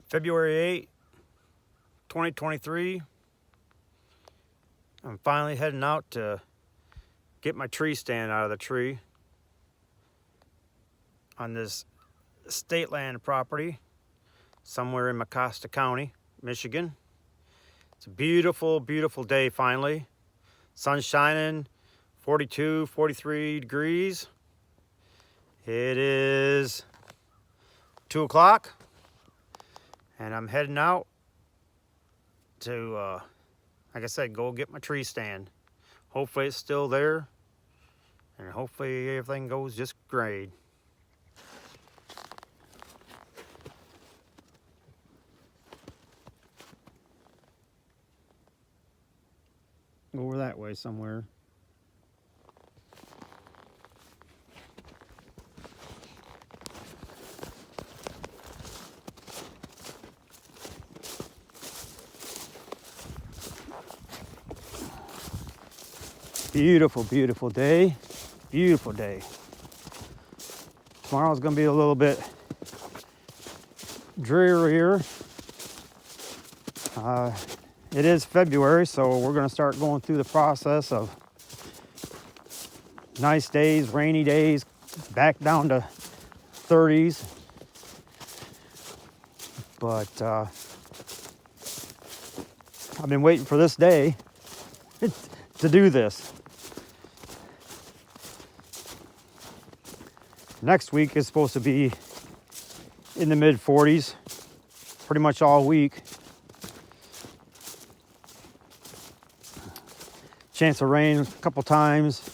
February 8, 2023. I'm finally heading out to get my tree stand out of the tree on this state land property somewhere in Mecosta County, Michigan. It's a beautiful, beautiful day finally. Sun's shining, 42, 43 degrees. It is 2 o'clock. And I'm heading out to, like I said, go get my tree stand. Hopefully it's still there, and hopefully everything goes just great. Over that way somewhere. Beautiful, beautiful day. Beautiful day. Tomorrow's gonna be a little bit drearier. It is February, so we're gonna start going through the process of nice days, rainy days, back down to 30s. But I've been waiting for this day to do this. Next week is supposed to be in the mid 40s, pretty much all week. Chance of rain a couple times.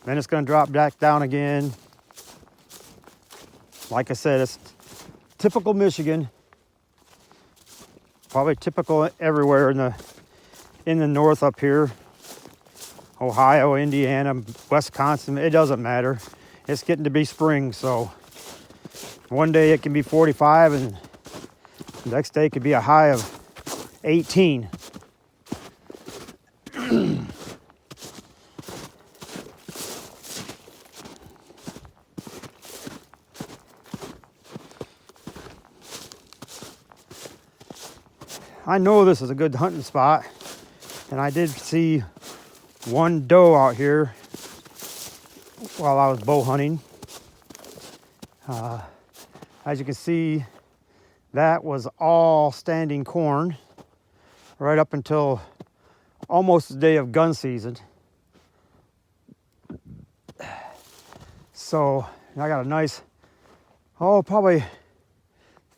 Then it's going to drop back down again. Like I said, it's typical Michigan. Probably typical everywhere in the north up here. Ohio, Indiana, Wisconsin, it doesn't matter. It's getting to be spring, so one day it can be 45 and the next day it could be a high of 18. I know this is a good hunting spot, and I did see one doe out here while I was bow hunting. As you can see, that was all standing corn right up until almost the day of gun season. So I got a nice, probably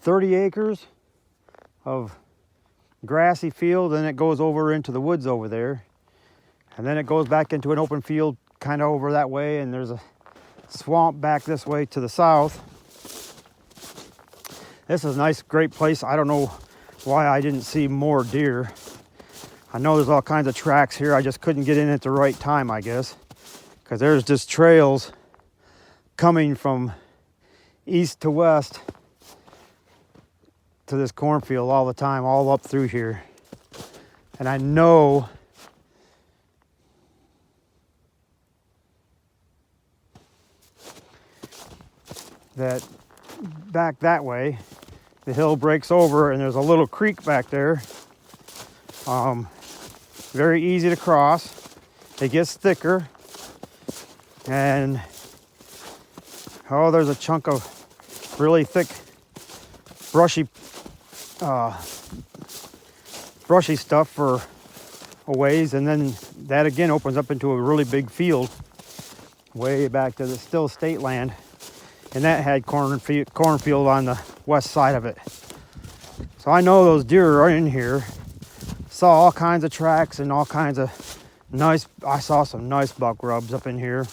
30 acres of grassy field, and it goes over into the woods over there. And then it goes back into an open field kind of over that way, and there's a swamp back this way to the south. This is a nice, great place. I don't know why I didn't see more deer. I know there's all kinds of tracks here. I just couldn't get in at the right time, I guess, because there's just trails coming from east to west to this cornfield all the time, all up through here. And I know that back that way, the hill breaks over and there's a little creek back there. Very easy to cross. It gets thicker, and there's a chunk of really thick, brushy stuff for a ways, and then that again opens up into a really big field way back to the still state land. And that had cornfield on the west side of it. So I know those deer are in here. Saw all kinds of tracks and all kinds of nice, I saw some nice buck rubs up in here.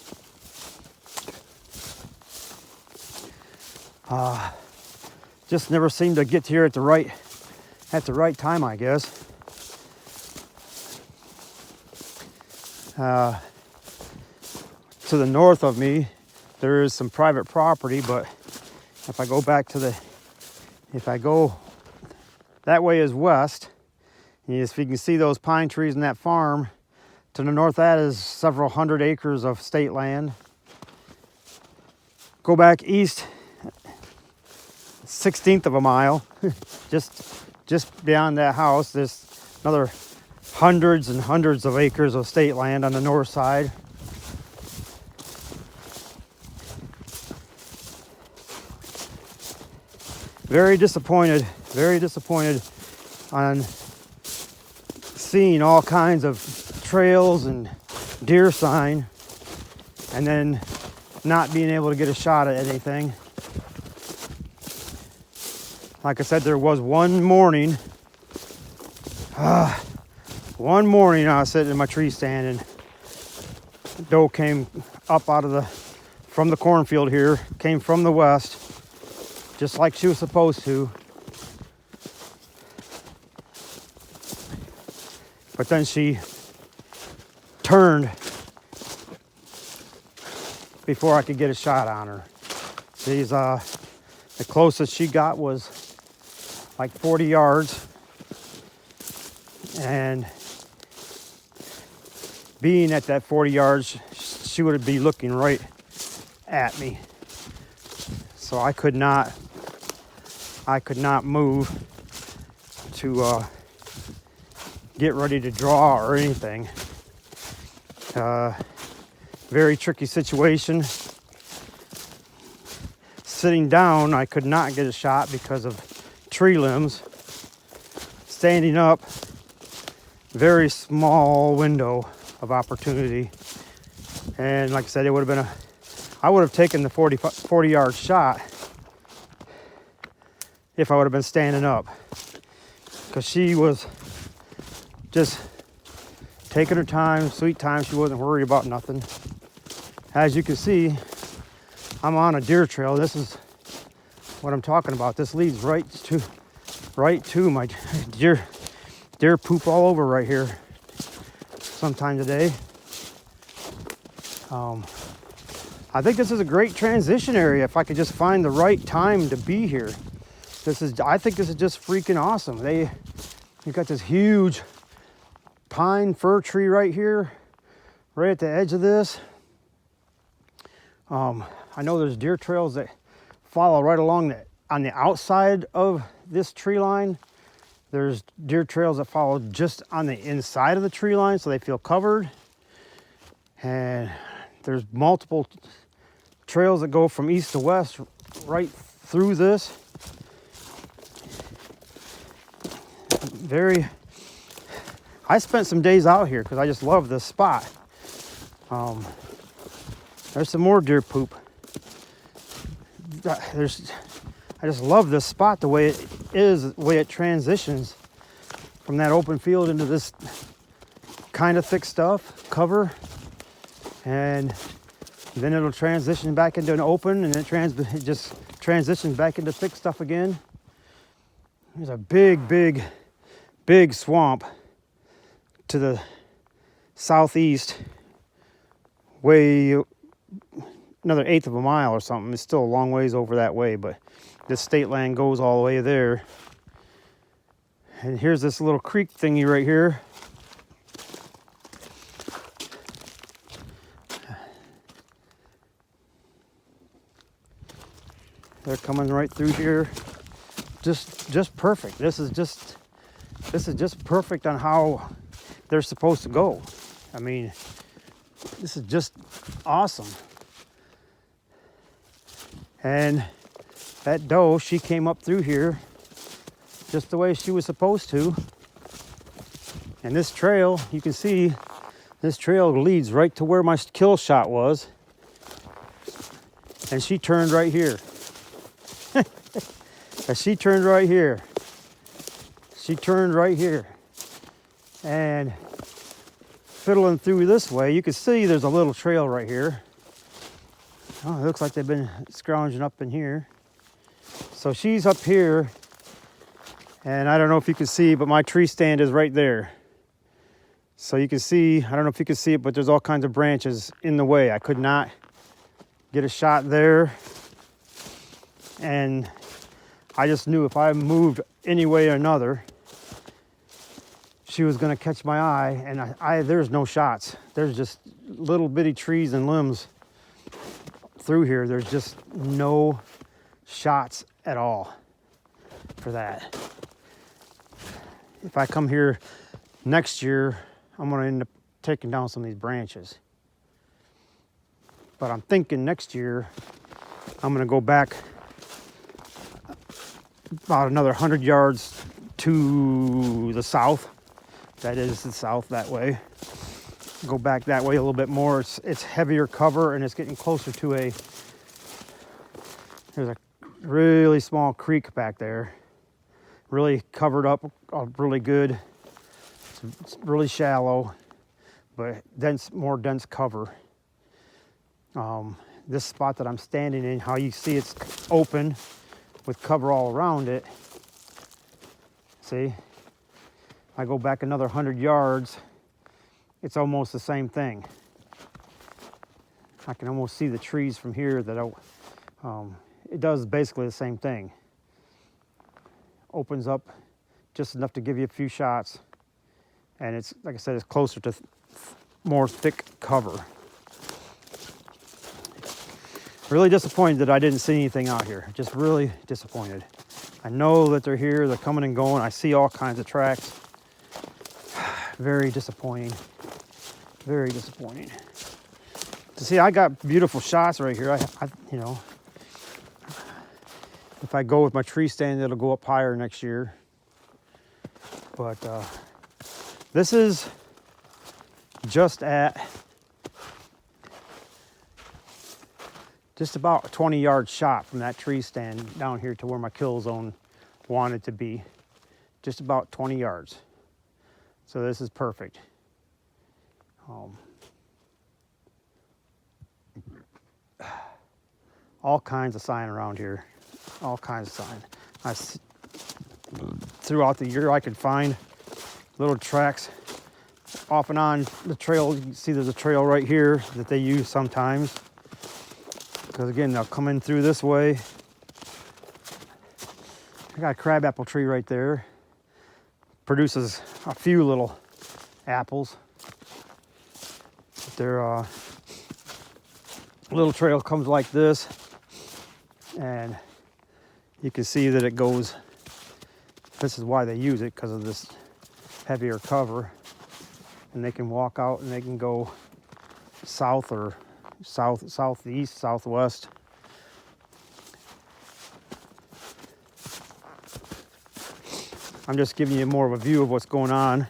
Just never seemed to get here at the right time, I guess. To the north of me, there is some private property, but if I go that way is west, if you can see those pine trees in that farm, to the north of that is several hundred acres of state land. Go back east 1/16 of a mile. just beyond that house, there's another hundreds and hundreds of acres of state land on the north side. Very disappointed on seeing all kinds of trails and deer sign and then not being able to get a shot at anything. Like I said, there was one morning I was sitting in my tree stand and doe came up from the cornfield here, came from the west, just like she was supposed to. But then she turned before I could get a shot on her. The closest she got was like 40 yards. And being at that 40 yards, she would be looking right at me. So I could not move to get ready to draw or anything. Very tricky situation. Sitting down, I could not get a shot because of tree limbs. Standing up, very small window of opportunity. And like I said, it would have been I would have taken the 40 yard shot if I would have been standing up, because she was just taking her time, sweet time. She wasn't worried about nothing. As you can see, I'm on a deer trail. This is what I'm talking about. This leads right to my deer poop all over right here sometime today. I think this is a great transition area if I could just find the right time to be here. I think this is just freaking awesome. You got this huge pine fir tree right here, right at the edge of this. I know there's deer trails that follow right along on the outside of this tree line. There's deer trails that follow just on the inside of the tree line, so they feel covered. And there's multiple trails that go from east to west right through this. I spent some days out here because I just love this spot. There's some more deer poop. I just love this spot, the way it is, the way it transitions from that open field into this kind of thick stuff, cover, and then it'll transition back into an open, and it just transitions back into thick stuff again. There's a big swamp to the southeast, way another 1/8 of a mile or something. It's still a long ways over that way, but this state land goes all the way there. And here's this little creek thingy right here. They're coming right through here. Just perfect. This is just perfect on how they're supposed to go. I mean, this is just awesome. And that doe, she came up through here just the way she was supposed to. And this trail, you can see, this trail leads right to where my kill shot was. And she turned right here. She turned right here. She turned right here. And fiddling through this way, you can see there's a little trail right here. Oh, it looks like they've been scrounging up in here. So she's up here, and I don't know if you can see, but my tree stand is right there. So you can see, I don't know if you can see it, but there's all kinds of branches in the way. I could not get a shot there. And I just knew if I moved any way or another, she was gonna catch my eye, and there's no shots. There's just little bitty trees and limbs through here. There's just no shots at all for that. If I come here next year, I'm going to end up taking down some of these branches. But I'm thinking next year, I'm going to go back about another 100 yards to the south. That is the south that way. Go back that way a little bit more. It's heavier cover, and it's getting closer to there's a really small creek back there. Really covered up, really good. It's really shallow, but more dense cover. This spot that I'm standing in, how you see it's open with cover all around it. See? I go back another 100 yards, it's almost the same thing. I can almost see the trees from here it does basically the same thing. Opens up just enough to give you a few shots, and it's, like I said, it's closer to more thick cover. Really disappointed that I didn't see anything out here. Just really disappointed. I know that they're here, they're coming and going. I see all kinds of tracks. Very disappointing. Very disappointing. To see, I got beautiful shots right here. You know, if I go with my tree stand, it'll go up higher next year. But this is just about a 20-yard shot from that tree stand down here to where my kill zone wanted to be. Just about 20 yards. So this is perfect. All kinds of sign around here. All kinds of sign. Throughout the year I could find little tracks off and on the trail. You can see there's a trail right here that they use sometimes. Because again, they'll come in through this way. I got a crabapple tree right there. Produces a few little apples. Their little trail comes like this, and you can see that it goes. This is why they use it, because of this heavier cover, and they can walk out and they can go south or southeast, southwest. I'm just giving you more of a view of what's going on,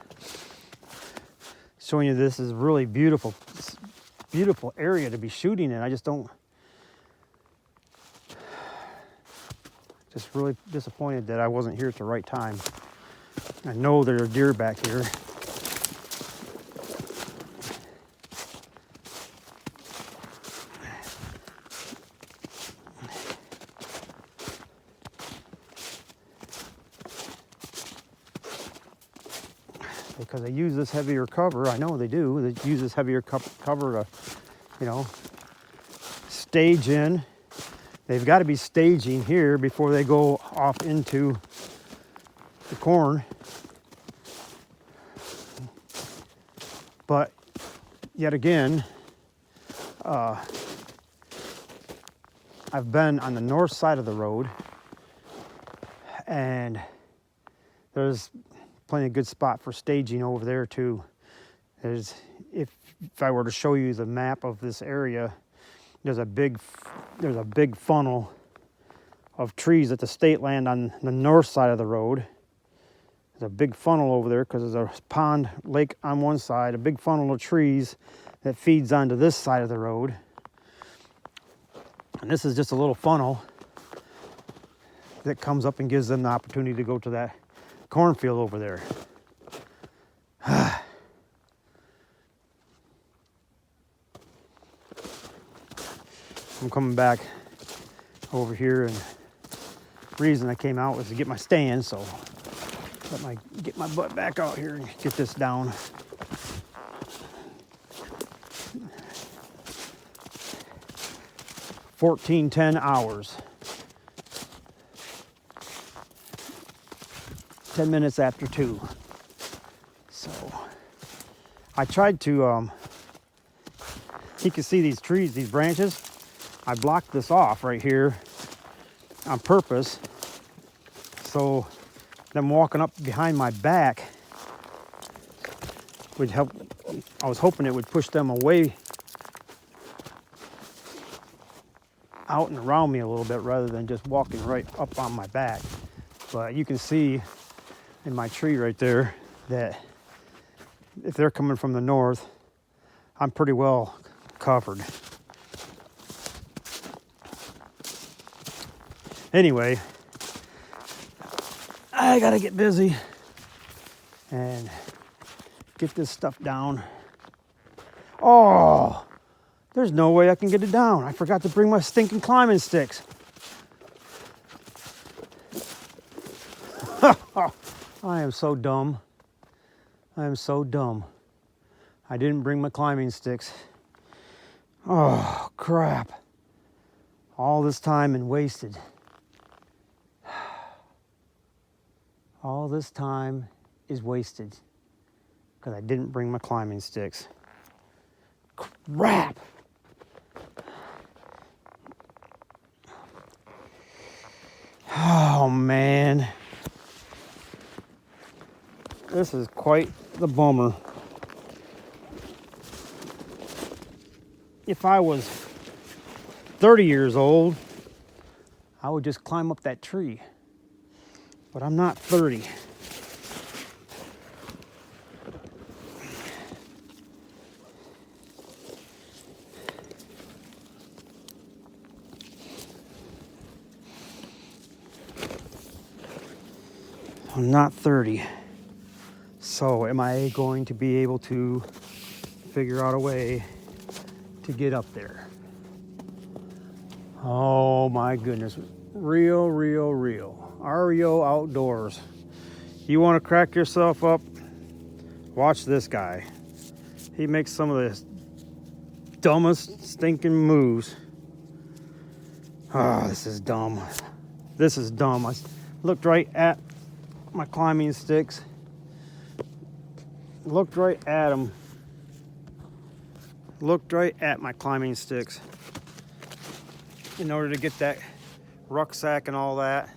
showing you this is really beautiful area to be shooting in. I just really disappointed that I wasn't here at the right time. I know there are deer back here. Because they use this heavier cover. I know they do. They use this heavier cover to, you know, stage in. They've got to be staging here before they go off into the corn. But yet again, I've been on the north side of the road, and there's plenty of good spot for staging over there too. There's, if I were to show you the map of this area, there's a big funnel of trees at the state land on the north side of the road. There's a big funnel over there because there's a pond, lake on one side, a big funnel of trees that feeds onto this side of the road. And this is just a little funnel that comes up and gives them the opportunity to go to that cornfield over there. I'm coming back over here, and the reason I came out was to get my stand, so get my butt back out here and get this down. $14:10 hours. 10 minutes after 2. So I tried to, you can see these trees, these branches. I blocked this off right here on purpose. So them walking up behind my back would help. I was hoping it would push them away out and around me a little bit rather than just walking right up on my back. But you can see in my tree right there that if they're coming from the north, I'm pretty well covered. Anyway, I gotta get busy and get this stuff down. Oh, there's no way I can get it down. I forgot to bring my stinking climbing sticks. I am so dumb. I am so dumb. I didn't bring my climbing sticks. Oh, crap. All this time and wasted. All this time is wasted because I didn't bring my climbing sticks. Crap! Oh, man. This is quite the bummer. If I was 30 years old, I would just climb up that tree. But I'm not 30. I'm not 30. So am I going to be able to figure out a way to get up there? Oh my goodness. Real. REO-Outdoors. You want to crack yourself up? Watch this guy. He makes some of the dumbest stinking moves. Oh, this is dumb. This is dumb. I looked right at my climbing sticks. Looked right at them. Looked right at my climbing sticks in order to get that rucksack and all that.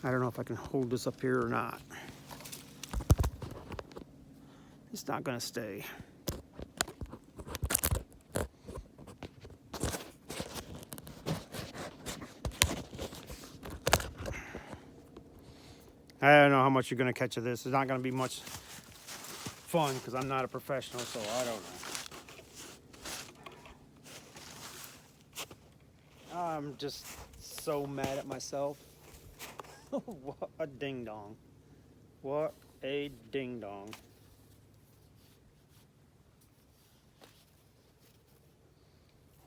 I don't know if I can hold this up here or not. It's not gonna stay. I don't know how much you're gonna catch of this. It's not gonna be much fun because I'm not a professional, so I don't know. I'm just so mad at myself. What a ding dong. What a ding dong.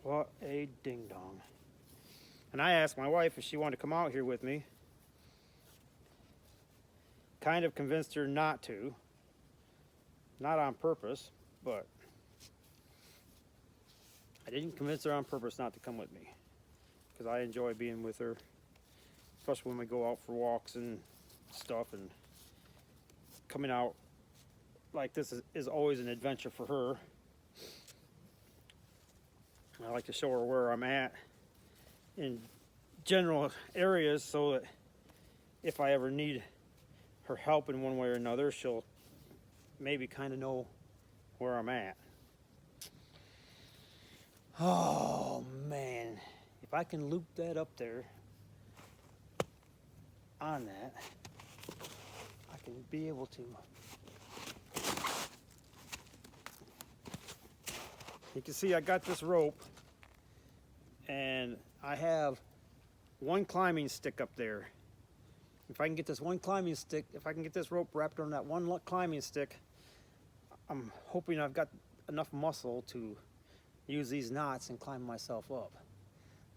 What a ding dong. And I asked my wife if she wanted to come out here with me. Kind of convinced her not to. Not on purpose, but I didn't convince her on purpose not to come with me. Because I enjoy being with her. Especially when we go out for walks and stuff, and coming out like this is always an adventure for her. I like to show her where I'm at in general areas so that if I ever need her help in one way or another, she'll maybe kind of know where I'm at. Oh man, if I can loop that up there on that, I can be able to. You can see I got this rope and I have one climbing stick up there. If I can get this one climbing stick, if I can get this rope wrapped around that one climbing stick, I'm hoping I've got enough muscle to use these knots and climb myself up.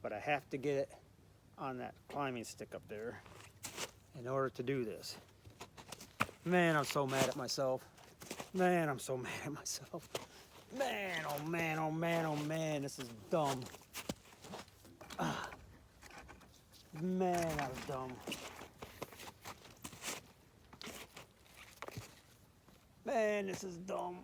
But I have to get it on that climbing stick up there in order to do this. Man, I'm so mad at myself. Man, I'm so mad at myself. Man, oh man, oh man, oh man, this is dumb. Man, that was dumb. Man, this is dumb.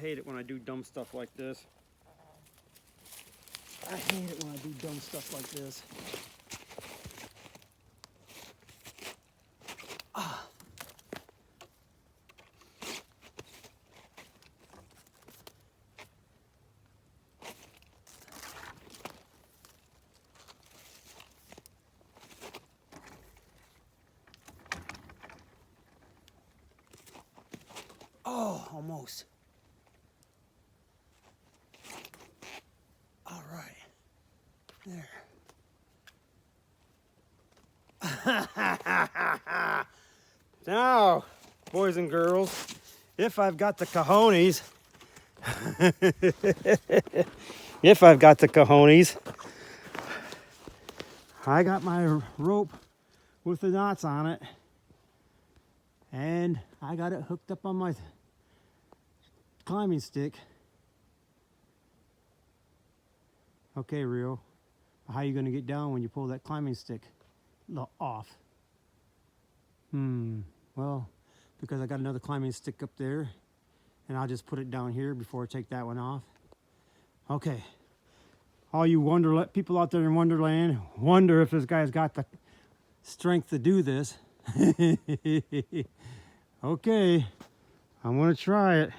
hate it when I do dumb stuff like this. I hate it when I do dumb stuff like this. Ah. Oh, almost. All right. There. Now, boys and girls, if I've got the cojones, I got my rope with the knots on it, and I got it hooked up on my climbing stick. Okay, Rio, how are you going to get down when you pull that climbing stick off? Well, because I got another climbing stick up there, and I'll just put it down here before I take that one off. Okay. All you people out there in Wonderland wonder if this guy's got the strength to do this. Okay, I'm gonna try it.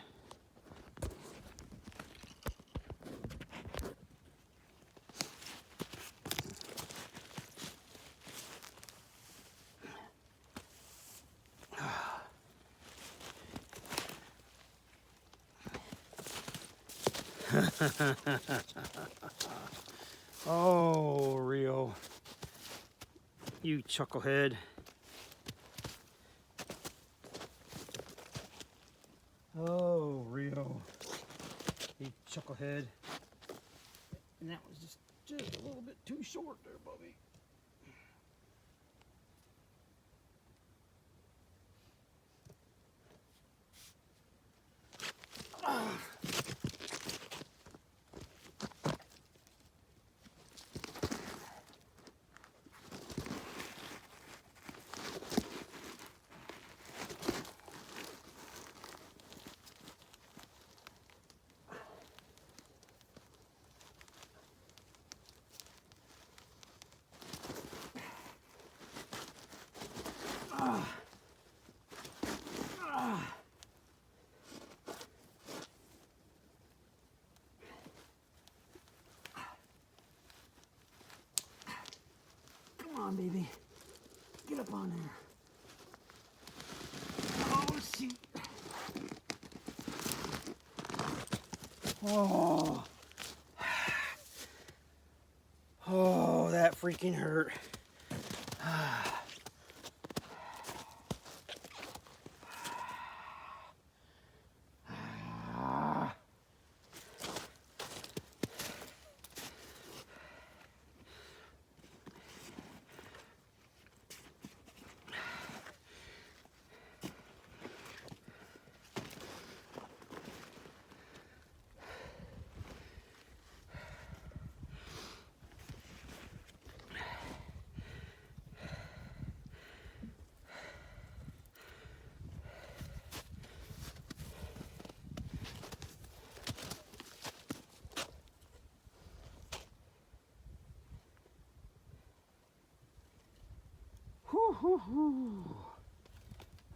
Oh, Rio, you chucklehead. Oh, Rio, you chucklehead. And that was just a little bit too short there, Bubby. Come on, baby. Get up on there. Oh, shoot. Oh. Oh, that freaking hurt.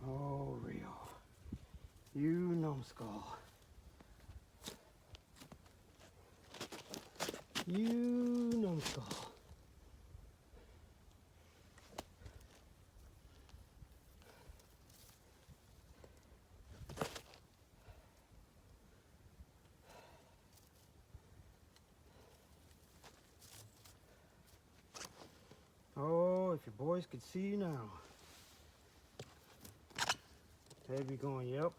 Oh, Rio, you numbskull. You numbskull. Oh, if your boys could see you now. They'd be going, yep,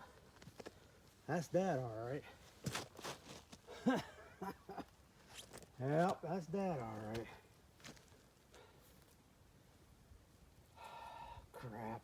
that's Dad, all right. Yep, that's Dad, all right. Crap.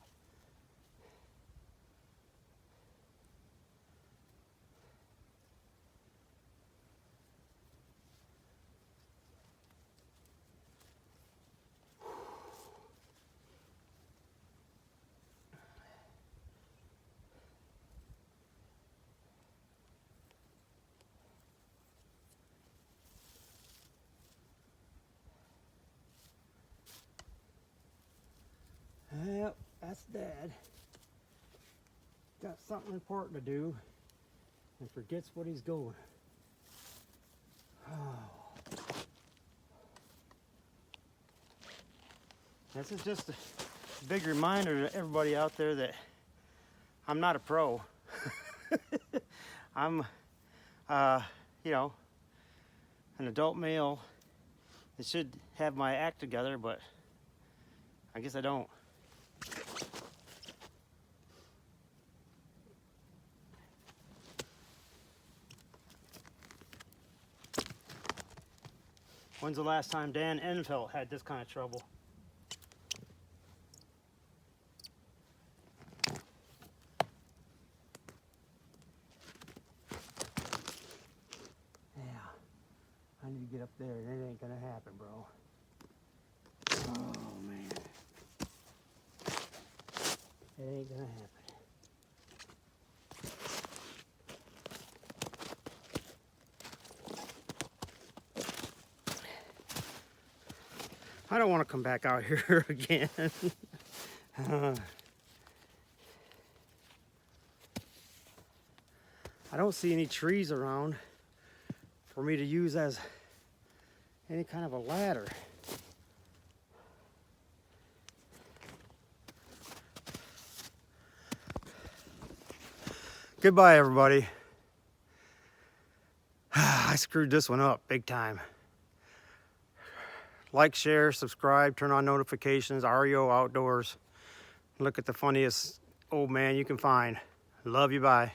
That's Dad. Got something important to do and forgets what he's going. Oh. This is just a big reminder to everybody out there that I'm not a pro. I'm, you know, an adult male that should have my act together, but I guess I don't. When's the last time Dan Enfield had this kind of trouble? I need to get up there, and it ain't gonna happen, bro. Oh, man. It ain't gonna happen. I don't want to come back out here again. I don't see any trees around for me to use as any kind of a ladder. Goodbye, everybody. I screwed this one up big time. Like, share, subscribe, turn on notifications, REO-Outdoors. Look at the funniest old man you can find. Love you, bye.